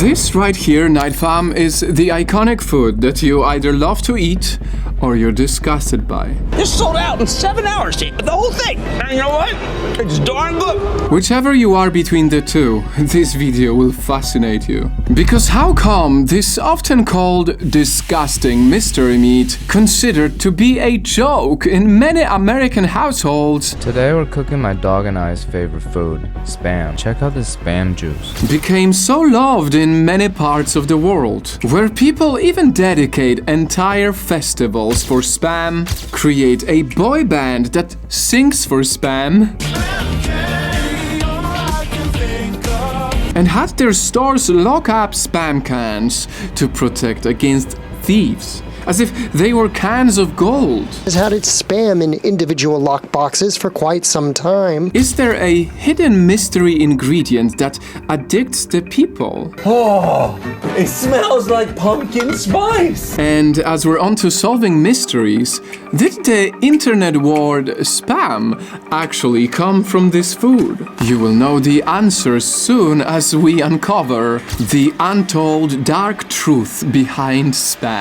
This right here, Night Fam, is the iconic food that you either love to eat or you're disgusted by. This sold out in 7 hours, the whole thing. And you know what? It's darn good. Whichever you are between the two, this video will fascinate you. Because how come this often called disgusting mystery meat considered to be a joke in many American households? Today we're cooking my dog and I's favorite food, Spam. Check out this Spam juice. Became so loved in many parts of the world, where people even dedicate entire festivals for Spam, create a boy band that sings for Spam, and had their stores lock up Spam cans to protect against thieves, as if they were cans of gold. Has had its Spam in individual lock boxes for quite some time. Is there a hidden mystery ingredient that addicts the people? Oh, it smells like pumpkin spice! And as we're on to solving mysteries, did the internet word spam actually come from this food? You will know the answers soon as we uncover the untold dark truth behind spam.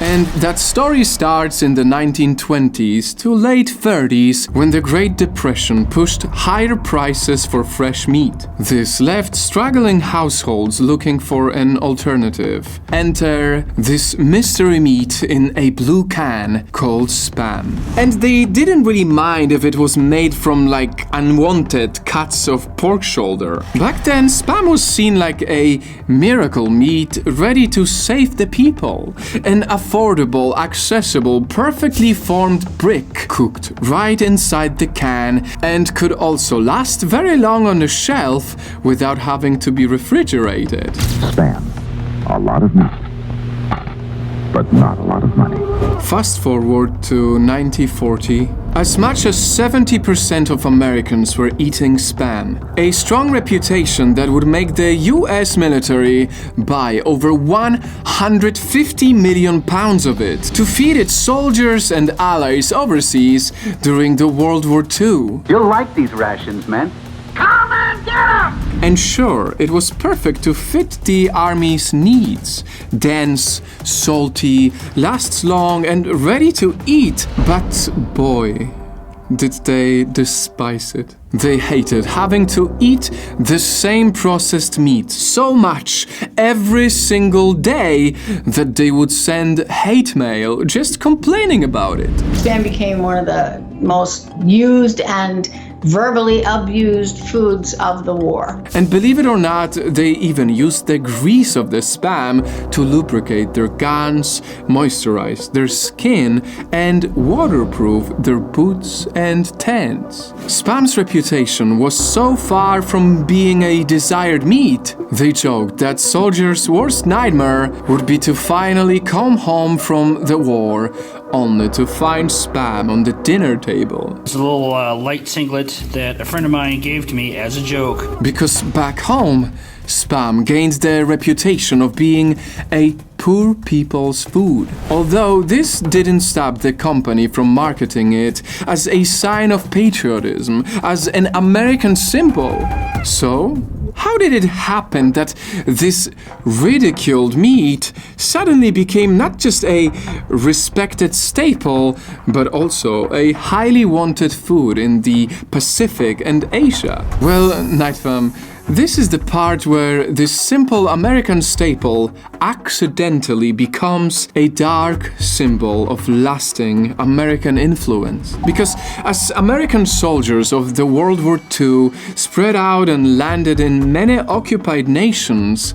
And that story starts in the 1920s to late 30s, when the Great Depression pushed higher prices for fresh meat. This left struggling households looking for an alternative. Enter this mystery meat in a blue can called spam. And they didn't really mind if it was made from like unwanted cuts of pork shoulder. Back then, spam was seen like a miracle meat ready to save the people. An affordable, accessible, perfectly formed brick cooked right inside the can and could also last very long on the shelf without having to be refrigerated. Spam. A lot of meat, but not a lot of money. Fast forward to 1940. As much as 70% of Americans were eating spam, a strong reputation that would make the US military buy over 150 million pounds of it to feed its soldiers and allies overseas during the World War II. You'll like these rations, man. Come and get 'em! And sure, it was perfect to fit the army's needs. Dense, salty, lasts long and ready to eat. But boy, did they despise it. They hated having to eat the same processed meat so much every single day that they would send hate mail just complaining about it. Spam became one of the most used and verbally abused foods of the war. And believe it or not, they even used the grease of the spam to lubricate their guns, moisturize their skin, and waterproof their boots and tents. Spam's reputation was so far from being a desired meat, they joked that soldiers' worst nightmare would be to finally come home from the war only to find spam on the dinner table. It's a little light singlet that a friend of mine gave to me as a joke. Because back home, spam gained the reputation of being a poor people's food. Although this didn't stop the company from marketing it as a sign of patriotism, as an American symbol. So, how did it happen that this ridiculed meat suddenly became not just a respected staple, but also a highly wanted food in the Pacific and Asia? Well, Night Fam, this is the part where this simple American staple accidentally becomes a dark symbol of lasting American influence. Because as American soldiers of the World War II spread out and landed in many occupied nations,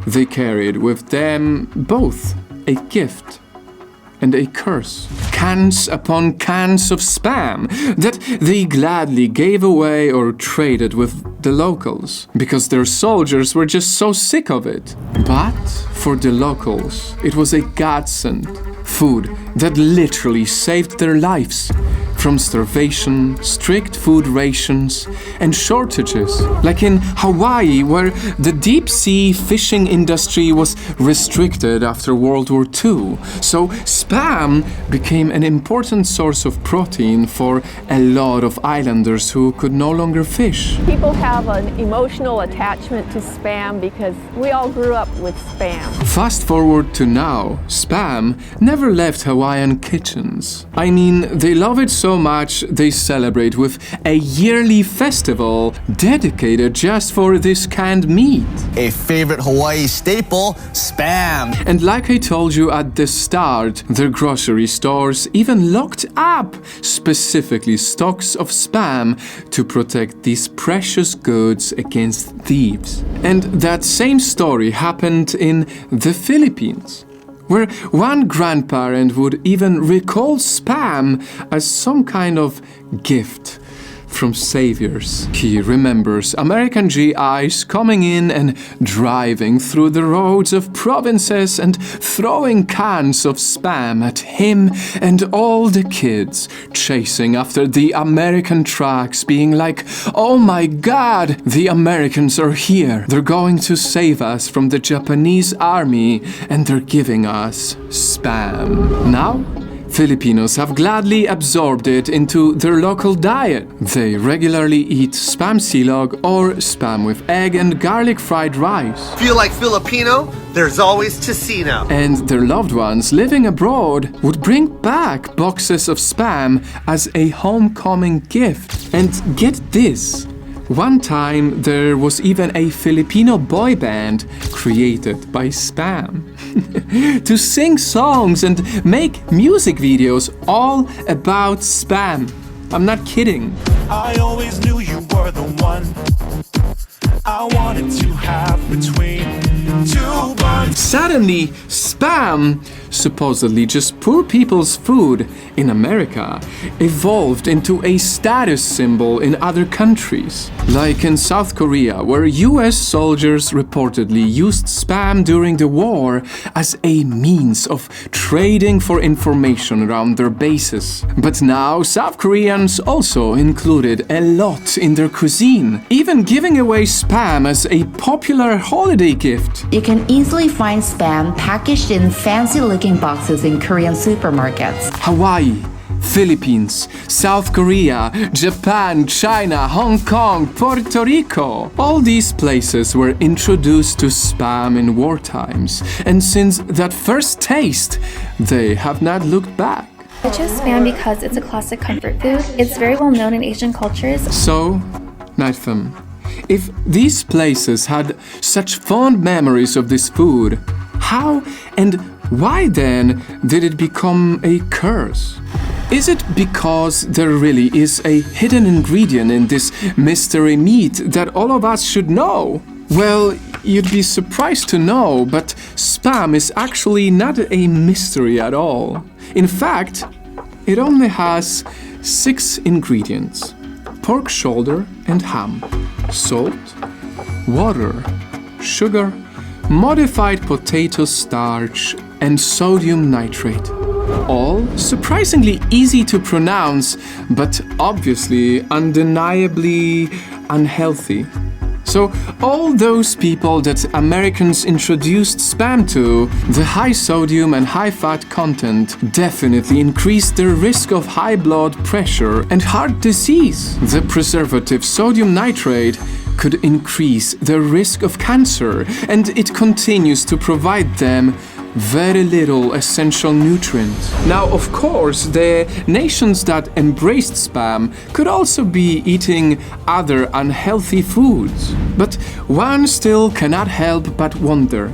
they carried with them both a gift and a curse. Cans upon cans of spam that they gladly gave away or traded with the locals because their soldiers were just so sick of it. But for the locals, it was a godsend. Food that literally saved their lives from starvation, strict food rations, and shortages. Like in Hawaii, where the deep-sea fishing industry was restricted after World War II. So Spam became an important source of protein for a lot of islanders who could no longer fish. People have an emotional attachment to Spam because we all grew up with Spam. Fast forward to now, Spam never left Hawaiian kitchens. I mean, they love it so much they celebrate with a yearly festival dedicated just for this canned meat. A favorite Hawaii staple, Spam. And like I told you at the start, their grocery stores even locked up specifically stocks of Spam to protect these precious goods against thieves. And that same story happened in the Philippines, where one grandparent would even recall Spam as some kind of gift from saviors. He remembers American GIs coming in and driving through the roads of provinces and throwing cans of Spam at him and all the kids, chasing after the American trucks, being like, "Oh my God, the Americans are here. They're going to save us from the Japanese army and they're giving us Spam." Now, Filipinos have gladly absorbed it into their local diet. They regularly eat Spam silog or Spam with egg and garlic fried rice. Feel like Filipino? There's always Tocino. And their loved ones living abroad would bring back boxes of Spam as a homecoming gift. And get this. One time, there was even a Filipino boy band created by Spam to sing songs and make music videos all about Spam. I'm not kidding. I always knew you were the one I wanted to have between two buns. Suddenly, Spam, supposedly just poor people's food in America, evolved into a status symbol in other countries. Like in South Korea, where US soldiers reportedly used Spam during the war as a means of trading for information around their bases. But now, South Koreans also included a lot in their cuisine, even giving away Spam as a popular holiday gift. You can easily find Spam packaged in fancy-looking boxes in Korean supermarkets. Hawaii, Philippines, South Korea, Japan, China, Hong Kong, Puerto Rico. All these places were introduced to Spam in war times, and since that first taste, they have not looked back. I chose Spam because it's a classic comfort food. It's very well known in Asian cultures. So, Nightfam, if these places had such fond memories of this food, how and why then did it become a curse? Is it because there really is a hidden ingredient in this mystery meat that all of us should know? Well, you'd be surprised to know, but Spam is actually not a mystery at all. In fact, it only has 6 ingredients: pork shoulder and ham, salt, water, sugar, modified potato starch, and sodium nitrate. All surprisingly easy to pronounce, but obviously undeniably unhealthy. So all those people that Americans introduced Spam to, the high sodium and high fat content definitely increased their risk of high blood pressure and heart disease. The preservative sodium nitrate could increase their risk of cancer, and it continues to provide them very little essential nutrients. Now, of course, the nations that embraced Spam could also be eating other unhealthy foods. But one still cannot help but wonder,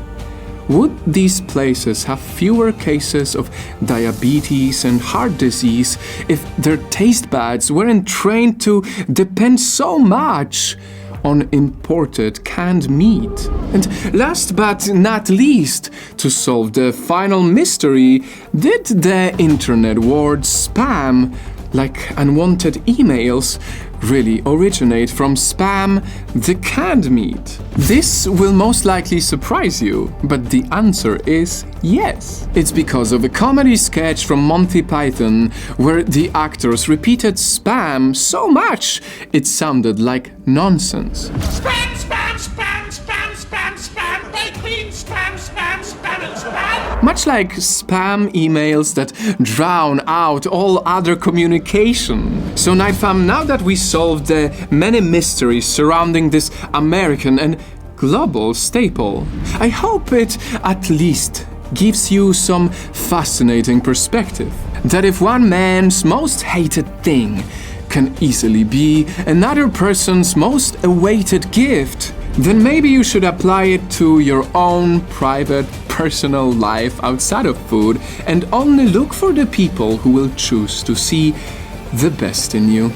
would these places have fewer cases of diabetes and heart disease if their taste buds weren't trained to depend so much on imported canned meat? And last but not least, to solve the final mystery, did the internet word Spam, like unwanted emails, really originate from Spam, the canned meat? This will most likely surprise you, but the answer is yes. It's because of a comedy sketch from Monty Python where the actors repeated Spam so much it sounded like nonsense. Spam, spam, spam, spam, spam, spam. Baked beans, spam, spam, spam, and spam. Much like spam emails that drown out all other communication. So Nightfam, now that we solved the many mysteries surrounding this American and global staple, I hope it at least gives you some fascinating perspective. That if one man's most hated thing can easily be another person's most awaited gift, then maybe you should apply it to your own private, personal life outside of food and only look for the people who will choose to see the best in you.